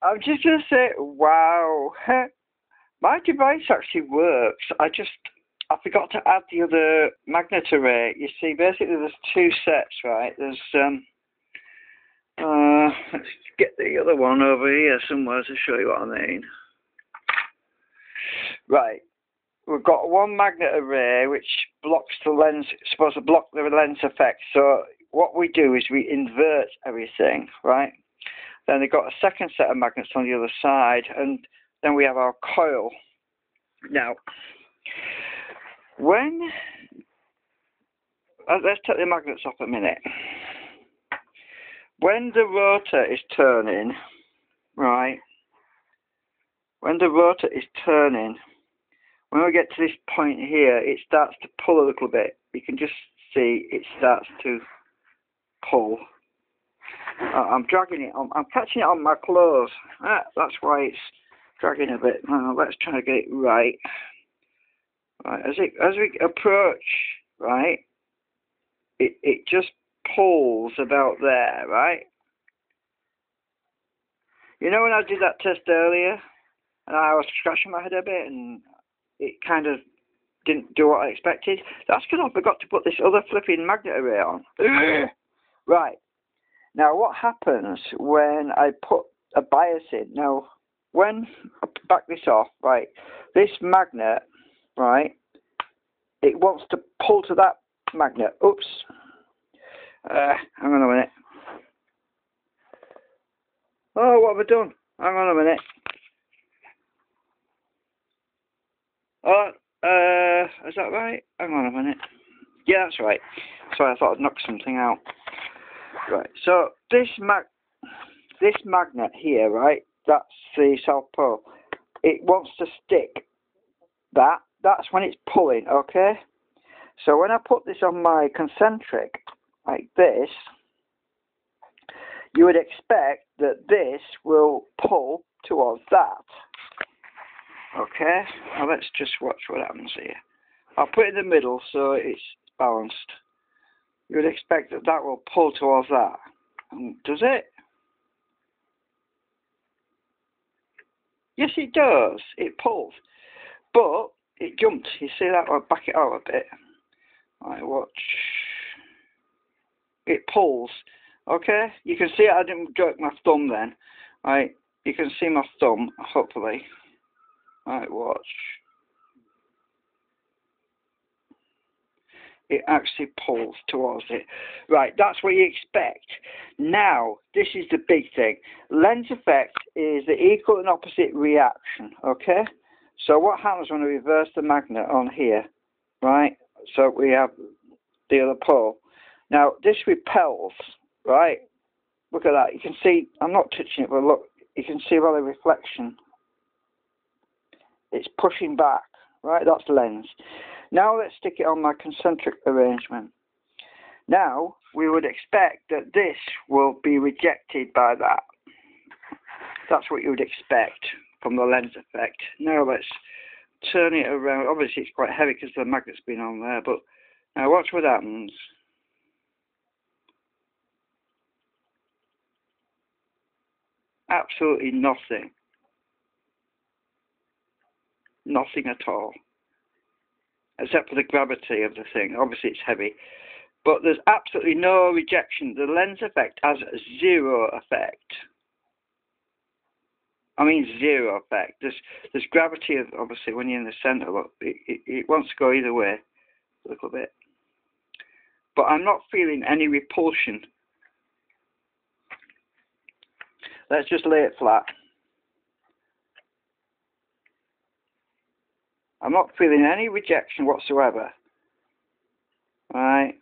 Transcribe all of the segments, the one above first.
I'm just going to say, wow, my device actually works. I forgot to add the other magnet array. You see, basically there's two sets, right? There's, let's get the other one over here somewhere to show you what I mean. Right, we've got one magnet array which blocks the lens, it's supposed to block the lens effect. So what we do is we invert everything, right? Then they've got a second set of magnets on the other side, and then we have our coil. Now, when, let's take the magnets off a minute. When the rotor is turning, right, when the rotor is turning, when we get to this point here, it starts to pull a little bit. You can just see it starts to pull. I'm dragging it on, I'm catching it on my clothes. That's why it's dragging a bit. Now let's try to get it right. Right, as we approach, right, it just pulls about there, right? You know when I did that test earlier, and I was scratching my head a bit, and it kind of didn't do what I expected? That's because I forgot to put this other flipping magnet array on. Right. Now, what happens when I put a bias in? Now, when I back this off, right, this magnet, right, it wants to pull to that magnet. Oops. Hang on a minute. Oh, what have I done? Hang on a minute. Oh, is that right? Hang on a minute. Yeah, that's right. Sorry, I thought I'd knocked something out. Right, so this magnet here, right, that's the South Pole. It wants to stick. That's when it's pulling, okay? So when I put this on my concentric, like this, you would expect that this will pull towards that. Okay, now let's just watch what happens here. I'll put it in the middle so it's balanced. You would expect that that will pull towards that. And does it? Yes, it does. It pulls. But it jumped. You see that? I'll back it out a bit. Right, watch. It pulls. Okay? You can see I didn't jerk my thumb then. Right? You can see my thumb, hopefully. Right, watch. It actually pulls towards it. Right, that's what you expect. Now, this is the big thing. Lens effect is the equal and opposite reaction, okay? So what happens when we reverse the magnet on here, right? So we have the other pole. Now, this repels, right? Look at that. You can see, I'm not touching it, but look, you can see by the reflection. It's pushing back, right? That's lens. Now let's stick it on my concentric arrangement. Now we would expect that this will be rejected by that. That's what you would expect from the lens effect. Now let's turn it around. Obviously it's quite heavy because the magnet's been on there, but now watch what happens. Absolutely nothing. Nothing at all. Except for the gravity of the thing. Obviously it's heavy. But there's absolutely no rejection. The lens effect has zero effect. I mean zero effect. There's gravity, of, obviously, when you're in the centre. Look, it wants to go either way. A little bit. But I'm not feeling any repulsion. Let's just lay it flat. I'm not feeling any rejection whatsoever. Right.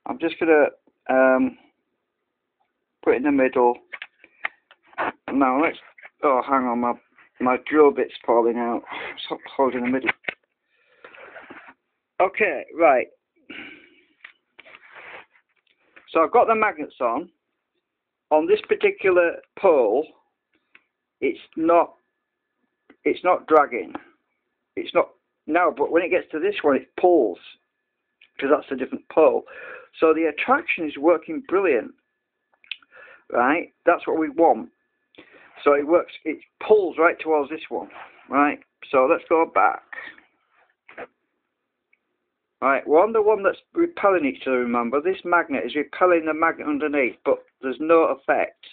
I'm just going to put it in the middle. Now let's, oh hang on, my drill bit's falling out. Stop holding the middle. Okay, right. So I've got the magnets on. On this particular pole, it's not dragging. It's not, no, but when it gets to this one, it pulls because that's a different pole. So the attraction is working brilliant, right? That's what we want. So it works, it pulls right towards this one, right? So let's go back. Right, we're on the one that's repelling each other, remember. This magnet is repelling the magnet underneath, but there's no effect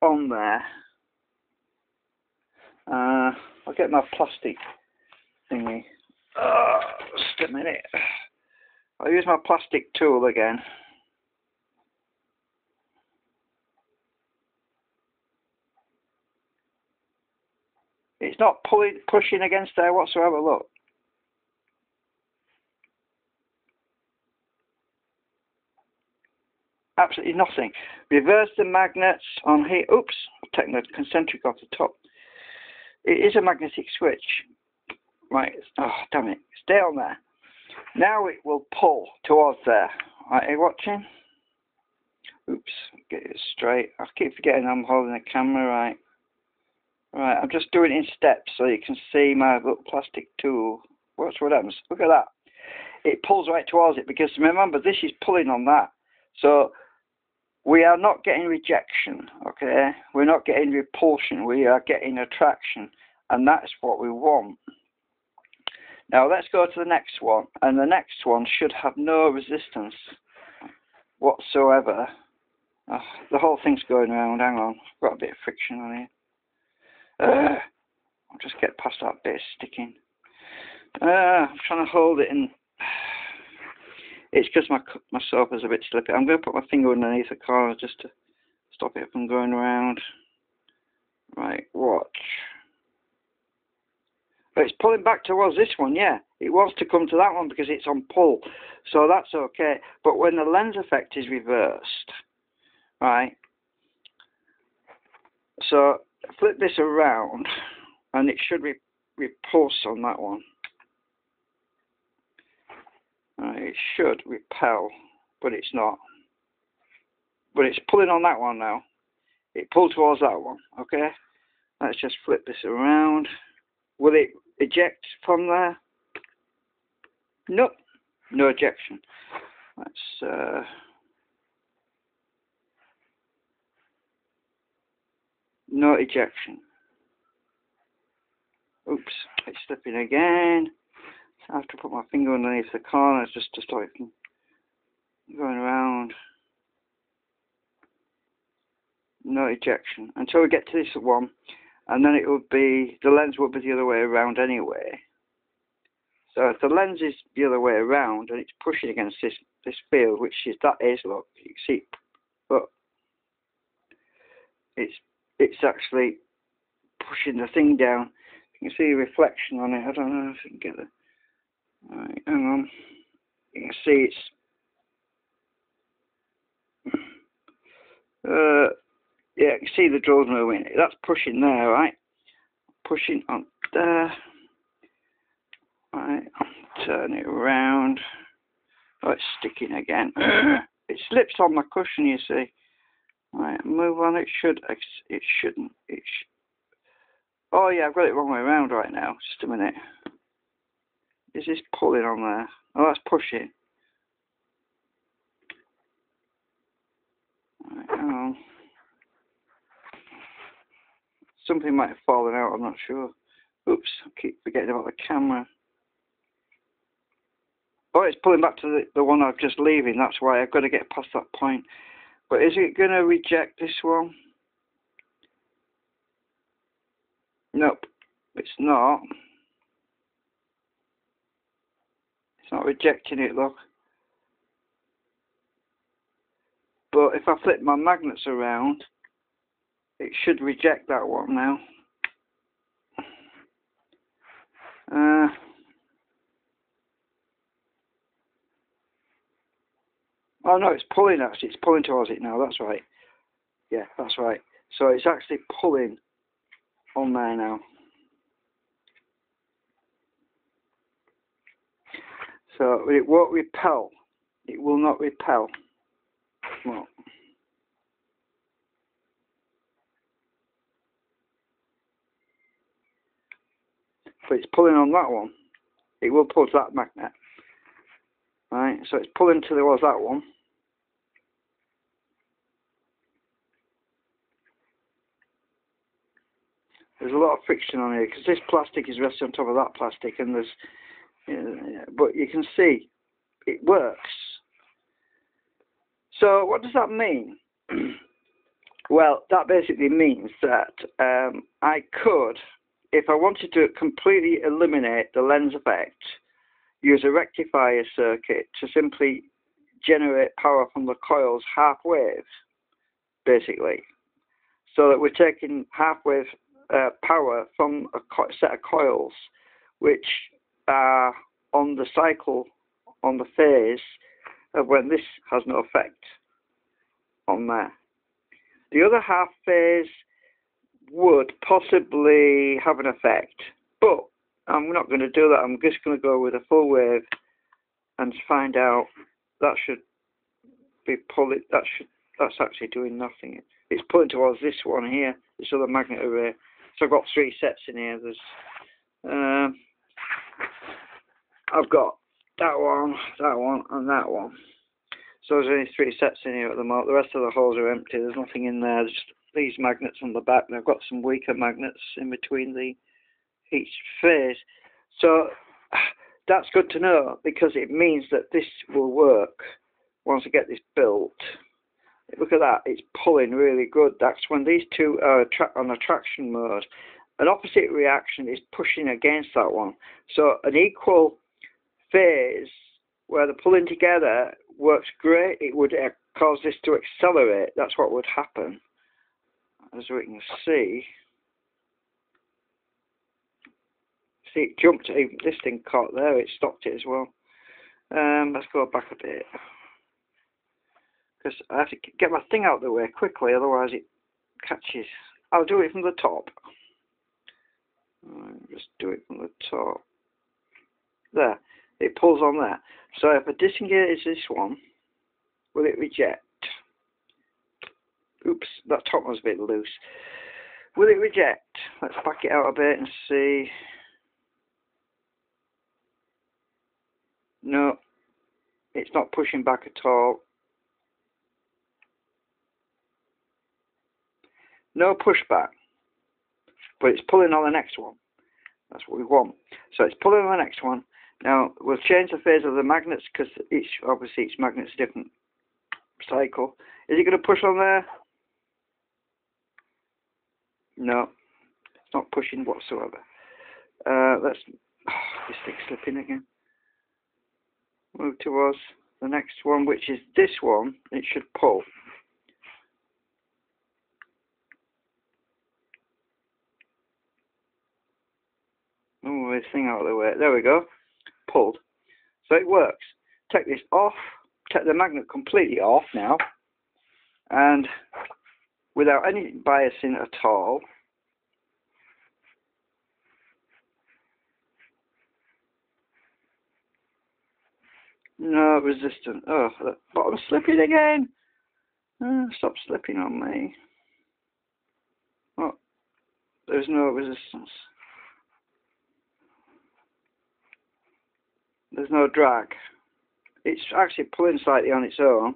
on there. I'll get my plastic thingy. Just a minute. I'll use my plastic tool again. It's not pushing against there whatsoever, look. Absolutely nothing. Reverse the magnets on here. Oops, I've taken the concentric off the top. It is a magnetic switch. Right, oh damn it. Stay on there. Now it will pull towards there. Right, are you watching? Oops, get it straight. I keep forgetting I'm holding the camera, right. Right, I'm just doing it in steps so you can see my little plastic tool. Watch what happens. Look at that. It pulls right towards it because remember this is pulling on that. So we are not getting rejection, okay? We're not getting repulsion. We are getting attraction, and that's what we want. Now let's go to the next one, and the next one should have no resistance whatsoever. The whole thing's going around. Hang on, I've got a bit of friction on here. I'll just get past that bit of sticking. I'm trying to hold it in. It's because my sofa's a bit slippy. I'm going to put my finger underneath the corner just to stop it from going around. Right, watch. But it's pulling back towards this one, yeah. It wants to come to that one because it's on pull. So that's okay. But when the lens effect is reversed, right, so flip this around and it should repulse on that one. It should repel, but it's not. But it's pulling on that one now. It pulled towards that one, okay? Let's just flip this around. Will it eject from there? Nope, no ejection. Let's no ejection. Oops, it's slipping again. I have to put my finger underneath the corners just to stop it from going around. No ejection until we get to this one, and then it will be, the lens will be the other way around anyway. So if the lens is the other way around and it's pushing against this field, which is look, you can see, but it's actually pushing the thing down. You can see a reflection on it. I don't know if you can get it. Alright, hang on. You can see it's yeah, you can see the drills moving. That's pushing there, right? Pushing on there. Right, turn it around. Oh, it's sticking again. It slips on my cushion, you see. Right, move on. It shouldn't. Oh yeah, I've got it wrong way around right now. Just a minute. Is this pulling on there? Oh, that's pushing. Right, hang on. Something might have fallen out, I'm not sure. Oops, I keep forgetting about the camera. Oh, it's pulling back to the one I've just leaving. That's why I've got to get past that point. But is it going to reject this one? Nope, it's not. It's not rejecting it, look. But if I flip my magnets around, it should reject that one now. Oh no, it's pulling actually. It's pulling towards it now. That's right. Yeah, that's right. So it's actually pulling on there now. So it won't repel. It will not repel. Well, but it's pulling on that one. It will pull to that magnet. Right, so it's pulling towards that one. There's a lot of friction on here because this plastic is resting on top of that plastic, and but you can see it works. So what does that mean? Well, that basically means that I could, if I wanted to completely eliminate the lens effect, use a rectifier circuit to simply generate power from the coils half wave, basically, so that we're taking half wave power from a set of coils which are on the cycle, on the phase of when this has no effect on there. The other half phase would possibly have an effect, but I'm not going to do that. I'm just going to go with a full wave and find out. That should be pulling. That's actually doing nothing. It's pulling towards this one here, this other magnet array. So I've got 3 sets in here. There's I've got that one, and that one. So there's only 3 sets in here at the moment. The rest of the holes are empty. There's nothing in there. There's just these magnets on the back, and I've got some weaker magnets in between each phase. So that's good to know, because it means that this will work once I get this built. Look at that, it's pulling really good. That's when these two are on attraction mode. An opposite reaction is pushing against that one. So an equal phase where they're pulling together works great. It would cause this to accelerate. That's what would happen. As we can see, it jumped. This thing caught there. It stopped it as well. Let's go back a bit, because I have to get my thing out of the way quickly, otherwise it catches. I'll do it from the top. Just do it from the top. There. It pulls on there. So if I disengage this one, will it reject? Oops, that top one's a bit loose. Will it reject? Let's back it out a bit and see. No, it's not pushing back at all. No pushback, but it's pulling on the next one. That's what we want. So it's pulling on the next one. Now we'll change the phase of the magnets, because obviously each magnet's a different cycle. Is it going to push on there? No, it's not pushing whatsoever. This thing's slipping again. Move towards the next one, which is this one. It should pull. Move this thing out of the way. There we go. Pulled. So it works. Take this off. Take the magnet completely off now, and without any biasing at all. No resistance. Oh, the bottom's slipping again. Stop slipping on me. Oh, there's no resistance. There's no drag. It's actually pulling slightly on its own.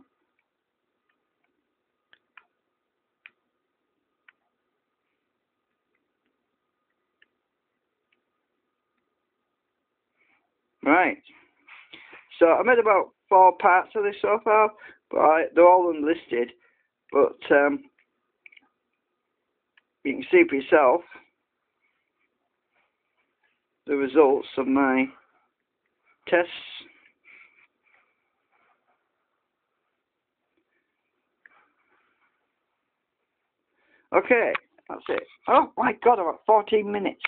Right. So I made about 4 parts of this so far, but they're all unlisted. But you can see for yourself the results of my tests. Okay, that's it. Oh my God, I'm at 14 minutes.